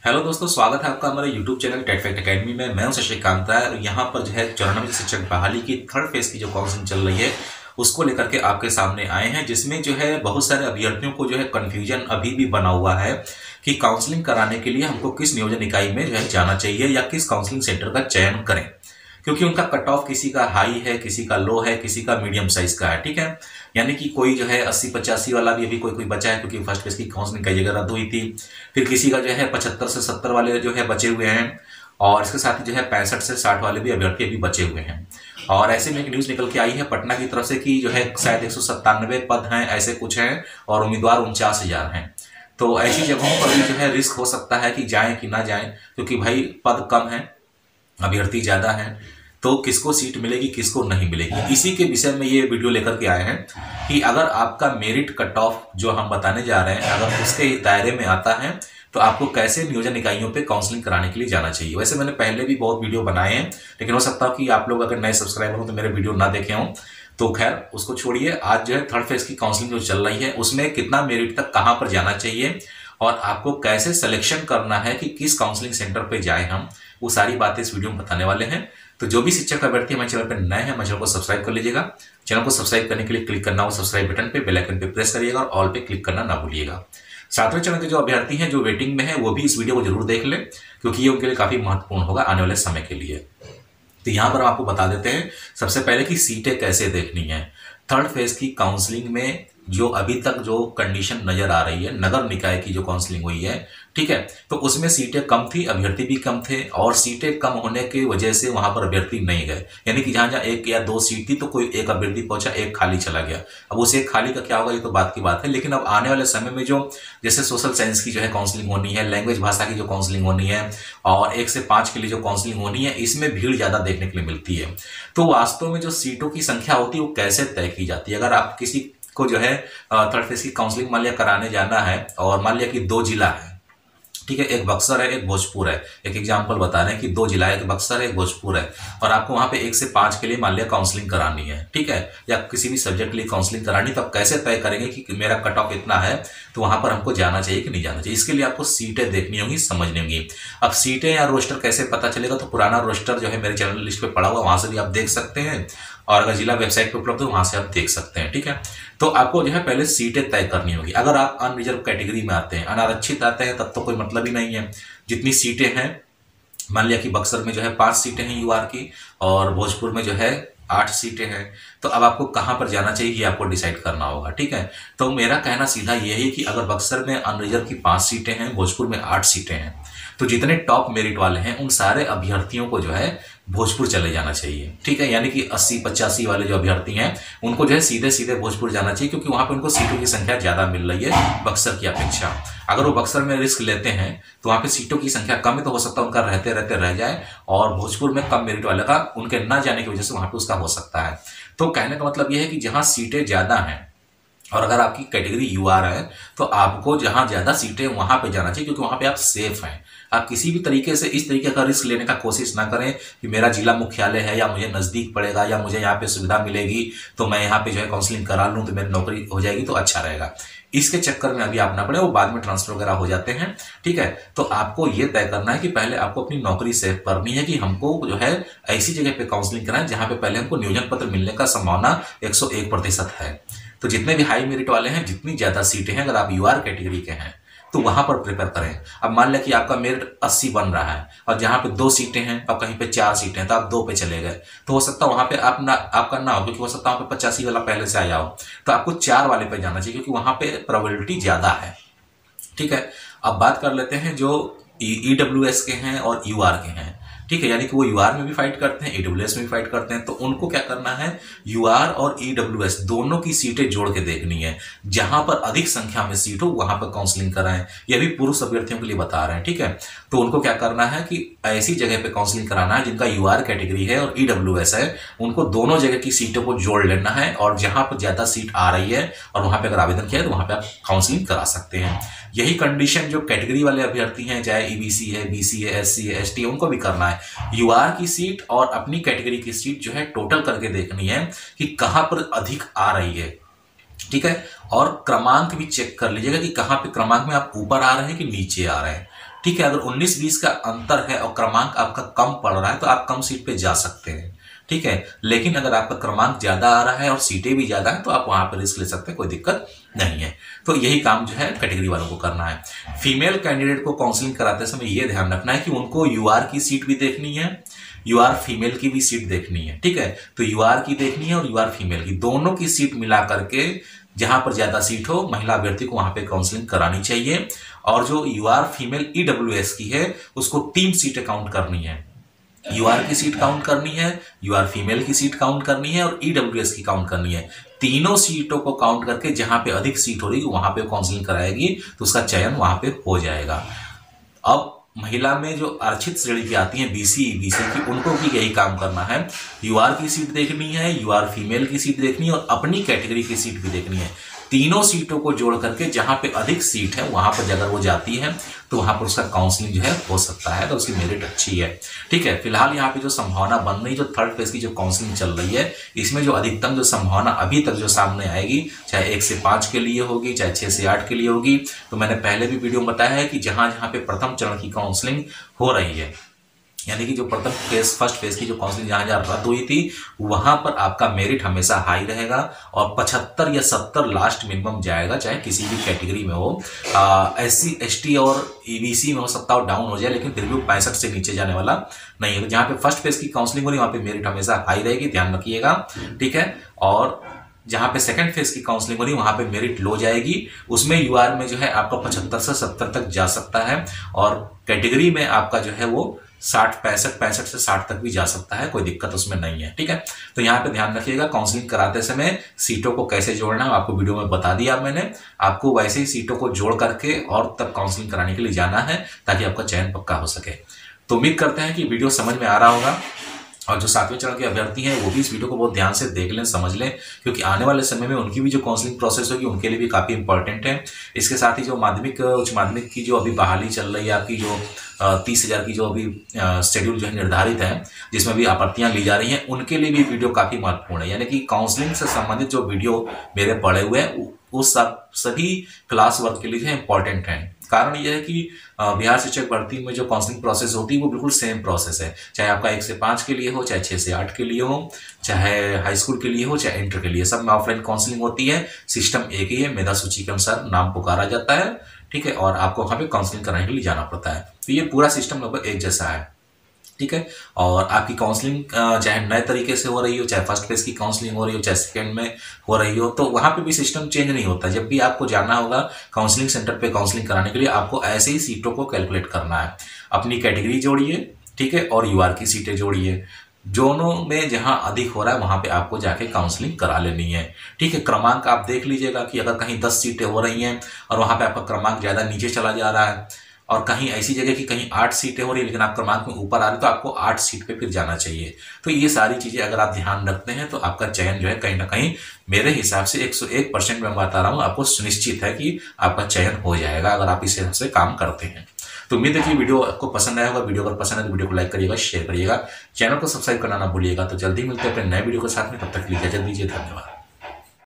Hello दोस्तों, स्वागत है आपका हमारे यूट्यूब चैनल टेट फैक्ट अकेडमी में। मैं हूं शशिकांत राय और यहाँ पर जो है 94 शिक्षक बहाली की थर्ड फेज की जो काउंसलिंग चल रही है उसको लेकर के आपके सामने आए हैं, जिसमें जो है बहुत सारे अभ्यर्थियों को जो है कंफ्यूजन अभी भी बना हुआ है कि काउंसलिंग कराने के लिए हमको किस नियोजन इकाई में जो है जाना चाहिए या किस काउंसलिंग सेंटर का चयन करें, क्योंकि उनका कट ऑफ किसी का हाई है, किसी का लो है, किसी का मीडियम साइज का है। ठीक है, यानी कि कोई जो है 80-85 वाला भी अभी कोई कोई बचा है, क्योंकि फर्स्ट फेज की काउंसलिंग कई जगह रद्द हुई थी। फिर किसी का जो है 75 से 70 वाले जो है बचे हुए हैं, और इसके साथ ही जो है 65 से 60 वाले भी अभ्यर्थी अभी बचे हुए हैं। और ऐसे में एक न्यूज निकल के आई है पटना की तरफ से कि जो है शायद 197 पद हैं, ऐसे कुछ हैं, और उम्मीदवार 49,000 हैं। तो ऐसी जगहों पर भी जो है रिस्क हो सकता है कि जाएं कि ना जाएं, क्योंकि भाई पद कम है, अभ्यर्थी ज्यादा है, तो किसको सीट मिलेगी किसको नहीं मिलेगी। इसी के विषय में ये वीडियो लेकर के आए हैं कि अगर आपका मेरिट कट ऑफ जो हम बताने जा रहे हैं अगर उसके दायरे में आता है तो आपको कैसे नियोजन इकाइयों पे काउंसलिंग कराने के लिए जाना चाहिए। वैसे मैंने पहले भी बहुत वीडियो बनाए हैं, लेकिन हो सकता है कि आप लोग अगर नए सब्सक्राइबर हो तो मेरे वीडियो ना देखे हों, तो खैर उसको छोड़िए। आज जो है थर्ड फेज की काउंसलिंग जो चल रही है उसमें कितना मेरिट तक कहां पर जाना चाहिए और आपको कैसे सिलेक्शन करना है कि किस काउंसलिंग सेंटर पे जाए हम, वो सारी बातें इस वीडियो में बताने वाले हैं। तो जो भी शिक्षक अभ्यर्थी हमारे चैनल पर नए हैं, हमारे चैनल को सब्सक्राइब कर लीजिएगा। चैनल को सब्सक्राइब करने के लिए क्लिक करना हो सब्सक्राइब बटन पे, बेल आइकन पे प्रेस करिएगा और ऑल पे क्लिक करना ना भूलिएगा। सातवें चरण के जो अभ्यर्थी हैं जो वेटिंग में है वो भी इस वीडियो को जरूर देख लें, क्योंकि ये उनके लिए काफी महत्वपूर्ण होगा आने वाले समय के लिए। तो यहां पर हम आपको बता देते हैं सबसे पहले कि सीटें कैसे देखनी है। थर्ड फेज की काउंसलिंग में जो अभी तक जो कंडीशन नजर आ रही है, नगर निकाय की जो काउंसलिंग हुई है, ठीक है, तो उसमें सीटें कम थी, अभ्यर्थी भी कम थे, और सीटें कम होने की वजह से वहां पर अभ्यर्थी नहीं गए। यानी कि जहां जहां एक या दो सीट थी तो कोई एक अभ्यर्थी पहुंचा, एक खाली चला गया। अब उस एक खाली का क्या होगा ये तो बात की बात है, लेकिन अब आने वाले समय में जो जैसे सोशल साइंस की जो है काउंसलिंग होनी है, लैंग्वेज भाषा की जो काउंसलिंग होनी है, और 1 से 5 के लिए जो काउंसलिंग होनी है, इसमें भीड़ ज्यादा देखने के लिए मिलती है। तो वास्तव में जो सीटों की संख्या होती है वो कैसे तय की जाती है। अगर आप किसी को जो है थर्ड फेज की काउंसलिंग मान लिया कराने जाना है, और मान लिया कि 2 जिला है, ठीक है, एक बक्सर है एक भोजपुर है, एक एग्जांपल बता रहे हैं कि 2 जिला है, एक बक्सर है एक भोजपुर है, और आपको वहां पे 1 से 5 के लिए मान लिया काउंसलिंग करानी है, ठीक है, या किसी भी सब्जेक्ट के लिए काउंसलिंग करानी, तो आप कैसे तय करेंगे कि मेरा कट ऑफ इतना है तो वहां पर हमको जाना चाहिए कि नहीं जाना चाहिए। इसके लिए आपको सीटें देखनी होंगी, समझनी होंगी। अब सीटें या रोस्टर कैसे पता चलेगा, तो पुराना रोस्टर जो है मेरे चैनल लिस्ट पे पड़ा हुआ, वहां से भी आप देख सकते हैं, और अगर जिला वेबसाइट पे उपलब्ध है वहां से आप देख सकते हैं। ठीक है, तो आपको जो है पहले सीटें तय करनी होगी। अगर आप अनरिजर्व कैटेगरी में आते हैं, अनारक्षित आते हैं, तब तो कोई मतलब ही नहीं है। जितनी सीटें हैं, मान लिया कि बक्सर में जो है 5 सीटें हैं यूआर की, और भोजपुर में जो है 8 सीटें हैं, तो अब आपको कहां पर जाना चाहिए ये आपको डिसाइड करना होगा। ठीक है, तो मेरा कहना सीधा ये है कि अगर बक्सर में अनरिजर्व की 5 सीटें हैं, भोजपुर में 8 सीटें हैं, तो जितने टॉप मेरिट वाले हैं उन सारे अभ्यर्थियों को जो है भोजपुर चले जाना चाहिए। ठीक है, यानी कि 80-85 वाले जो अभ्यर्थी हैं उनको जो है सीधे सीधे भोजपुर जाना चाहिए, क्योंकि वहां पे उनको सीटों की संख्या ज्यादा मिल रही है बक्सर की अपेक्षा। अगर वो बक्सर में रिस्क लेते हैं तो वहां पे सीटों की संख्या कम है, तो हो सकता है उनका रहते रहते रह जाए, और भोजपुर में कम मेरिट वाले का उनके न जाने की वजह से वहां पे उसका हो सकता है। तो कहने का मतलब यह है कि जहां सीटें ज्यादा हैं, और अगर आपकी कैटेगरी यूआर है, तो आपको जहां ज्यादा सीटें वहां पे जाना चाहिए, क्योंकि वहां पे आप सेफ हैं। आप किसी भी तरीके से इस तरीके का रिस्क लेने का कोशिश ना करें कि मेरा जिला मुख्यालय है, या मुझे नजदीक पड़ेगा, या मुझे यहाँ पे सुविधा मिलेगी तो मैं यहाँ पे जो है काउंसलिंग करा लूं तो मेरी नौकरी हो जाएगी तो अच्छा रहेगा। इसके चक्कर में अभी आप ना पड़े, वो बाद में ट्रांसफर वगैरह हो जाते हैं। ठीक है, तो आपको ये तय करना है कि पहले आपको अपनी नौकरी सेव करनी है, कि हमको जो है ऐसी जगह पे काउंसलिंग कराएं जहां पे पहले हमको नियोजन पत्र मिलने का संभावना 101% है। तो जितने भी हाई मेरिट वाले हैं, जितनी ज्यादा सीटें हैं, अगर आप यूआर कैटेगरी के हैं तो वहां पर प्रिपेयर करें। अब मान लिया कि आपका मेरिट 80 बन रहा है, और जहां पे 2 सीटें हैं और कहीं पे 4 सीटें हैं, तो आप 2 पे चले गए, तो हो सकता है वहां पे आपका ना हो, क्योंकि हो सकता है वहां पे 85 वाला पहले से आया हो, तो आपको 4 वाले पे जाना चाहिए, क्योंकि वहां पे प्रोबेबिलिटी ज्यादा है। ठीक है, अब बात कर लेते हैं जो ईडब्ल्यूएस के हैं और यूआर के हैं। ठीक है, यानी कि वो यूआर में भी फाइट करते हैं, ईडब्ल्यूएस में भी फाइट करते हैं, तो उनको क्या करना है, यूआर और ईडब्ल्यूएस दोनों की सीटें जोड़ के देखनी है। जहां पर अधिक संख्या में सीट हो वहां पर काउंसलिंग कराएं। यह भी पुरुष अभ्यर्थियों के लिए बता रहे हैं। ठीक है, तो उनको क्या करना है कि ऐसी जगह पे काउंसलिंग कराना है जिनका यूआर कैटेगरी है और ईडब्ल्यूएस है, उनको दोनों जगह की सीटों को जोड़ लेना है, और जहां पर ज्यादा सीट आ रही है और वहां पर अगर आवेदन किया है तो वहां पर आप काउंसलिंग करा सकते हैं। यही कंडीशन जो कैटेगरी वाले अभ्यर्थी हैं, चाहे ईबीसी है, बीसी है, एससी है, एसटी है, उनको भी करना है। यूआर की सीट और अपनी कैटेगरी की सीट जो है टोटल करके देखनी है कि कहां पर अधिक आ रही है। ठीक है, और क्रमांक भी चेक कर लीजिएगा कि कहाँ पे क्रमांक में आप ऊपर आ रहे हैं कि नीचे आ रहे हैं। ठीक है, अगर 19-20 का अंतर है और क्रमांक आपका कम पड़ रहा है तो आप कम सीट पे जा सकते हैं। ठीक है, लेकिन अगर आपका क्रमांक ज्यादा आ रहा है और सीटें भी ज्यादा है तो आप वहां पर रिस्क ले सकते हैं, कोई दिक्कत नहीं है। तो यही काम जो है कैटेगरी वालों को करना है। फीमेल कैंडिडेट को काउंसलिंग कराते समय यह ध्यान रखना है कि उनको यूआर की सीट भी देखनी है, यूआर फीमेल की भी सीट देखनी है। ठीक है, तो यूआर की देखनी है और यूआर फीमेल की, दोनों की सीट मिला करके जहां पर ज्यादा सीट हो महिला अभ्यर्थी को वहां पे काउंसलिंग करानी चाहिए। और जो यूआर फीमेल ईडब्ल्यूएस की है उसको 3 सीटें काउंट करनी है। यूआर की सीट काउंट करनी है, यूआर फीमेल की सीट काउंट करनी है और ईडब्ल्यूएस की काउंट करनी है। तीनों सीटों को काउंट करके जहां पे अधिक सीट हो रही वहां पे काउंसलिंग कराएगी तो उसका चयन वहां पे हो जाएगा। अब महिला में जो आरक्षित श्रेणी की आती है बीसी ईबीसी की, उनको भी यही काम करना है। यूआर की सीट देखनी है, यूआर फीमेल की सीट देखनी है और अपनी कैटेगरी की सीट भी देखनी है। तीनों सीटों को जोड़ करके जहां पे अधिक सीट है वहां पर अगर वो जाती है तो वहां पर उसका काउंसलिंग जो है हो सकता है, तो उसकी मेरिट अच्छी है। ठीक है, फिलहाल यहाँ पे जो संभावना बन रही, जो थर्ड फेज की जो काउंसलिंग चल रही है, इसमें जो अधिकतम जो संभावना अभी तक जो सामने आएगी, चाहे 1 से 5 के लिए होगी, चाहे 6 से 8 के लिए होगी, तो मैंने पहले भी वीडियो में बताया है कि जहां जहां पे प्रथम चरण की काउंसलिंग हो रही है, यानी कि जो प्रथम फेज फर्स्ट फेज की जो काउंसलिंग जहां जहां रद्द हुई थी वहां पर आपका मेरिट हमेशा हाई रहेगा और 75 या 70 लास्ट मिनिमम जाएगा, चाहे किसी भी कैटेगरी में हो। एससी एसटी और ईबीसी में हो सकता हो डाउन हो जाए, लेकिन फिर भी 65 से नीचे जाने वाला नहीं है। तो जहां पे फर्स्ट फेज की काउंसलिंग हो रही है वहां पे मेरिट हमेशा हाई रहेगी, ध्यान रखिएगा। ठीक है, और जहां पे सेकंड फेज की काउंसलिंग हो रही है वहां पे मेरिट लो जाएगी, उसमें यूआर में जो है आपका 75 से 70 तक जा सकता है और कैटेगरी में आपका जो है वो 65 से 60 तक भी जा सकता है, कोई दिक्कत उसमें नहीं है। ठीक है, तो यहाँ पे ध्यान रखिएगा काउंसलिंग कराते समय सीटों को कैसे जोड़ना है आपको वीडियो में बता दिया मैंने। आपको वैसे ही सीटों को जोड़ करके और तब काउंसलिंग कराने के लिए जाना है ताकि आपका चयन पक्का हो सके। तो उम्मीद करते हैं कि वीडियो समझ में आ रहा होगा और जो 7वें चरण के अभ्यर्थी हैं वो भी इस वीडियो को बहुत ध्यान से देख लें, समझ लें, क्योंकि आने वाले समय में उनकी भी जो काउंसलिंग प्रोसेस होगी उनके लिए भी काफी इंपॉर्टेंट है। इसके साथ ही जो माध्यमिक उच्च माध्यमिक की जो अभी बहाली चल रही है, आपकी जो 30,000 की जो अभी शेड्यूल जो है निर्धारित है, जिसमें भी आपत्तियां ली जा रही हैं, उनके लिए भी वीडियो काफी महत्वपूर्ण है। यानी कि काउंसलिंग से संबंधित जो वीडियो मेरे पड़े हुए हैं उस सभी क्लास वर्क के लिए जो है इंपॉर्टेंट है। कारण यह है कि बिहार शिक्षक भर्ती में जो काउंसलिंग प्रोसेस होती है वो बिल्कुल सेम प्रोसेस है, चाहे आपका 1 से 5 के लिए हो, चाहे 6 से 8 के लिए हो, चाहे हाई स्कूल के लिए हो, चाहे इंटर के लिए, सब में ऑफलाइन काउंसलिंग होती है। सिस्टम एक ही है, मेधा सूची के अनुसार नाम पुकारा जाता है। ठीक है, और आपको वहां पे काउंसलिंग कराने के लिए जाना पड़ता है। तो ये पूरा सिस्टम लगभग एक जैसा है। ठीक है, और आपकी काउंसलिंग चाहे नए तरीके से हो रही हो, चाहे फर्स्ट फेज की काउंसलिंग हो रही हो, चाहे सेकंड में हो रही हो, तो वहां पे भी सिस्टम चेंज नहीं होता। जब भी आपको जाना होगा काउंसलिंग सेंटर पे काउंसलिंग कराने के लिए, आपको ऐसे ही सीटों को कैलकुलेट करना है। अपनी कैटेगरी जोड़िए, ठीक है, और यूआर की सीटें जोड़िए, दोनों में जहां अधिक हो रहा है वहां पे आपको जाके काउंसलिंग करा लेनी है। ठीक है, क्रमांक आप देख लीजिएगा कि अगर कहीं 10 सीटें हो रही हैं और वहां पे आपका क्रमांक ज्यादा नीचे चला जा रहा है, और कहीं ऐसी जगह की कहीं 8 सीटें हो रही है लेकिन आप क्रमांक में ऊपर आ रहे, तो आपको 8 सीट पे फिर जाना चाहिए। तो ये सारी चीजें अगर आप ध्यान रखते हैं तो आपका चयन जो है कहीं ना कहीं मेरे हिसाब से 101% में बता रहा हूं, आपको सुनिश्चित है कि आपका चयन हो जाएगा अगर आप इस हिसाब से काम करते हैं। तो उम्मीद है कि वीडियो आपको पसंद आया होगा। वीडियो अगर पसंद है तो वीडियो को लाइक करिएगा, शेयर करिएगा, चैनल को सब्सक्राइब करना ना भूलिएगा। तो जल्दी मिलते हैं अपने नए वीडियो के साथ में, तब तक के लिए इजाजत दीजिए, धन्यवाद।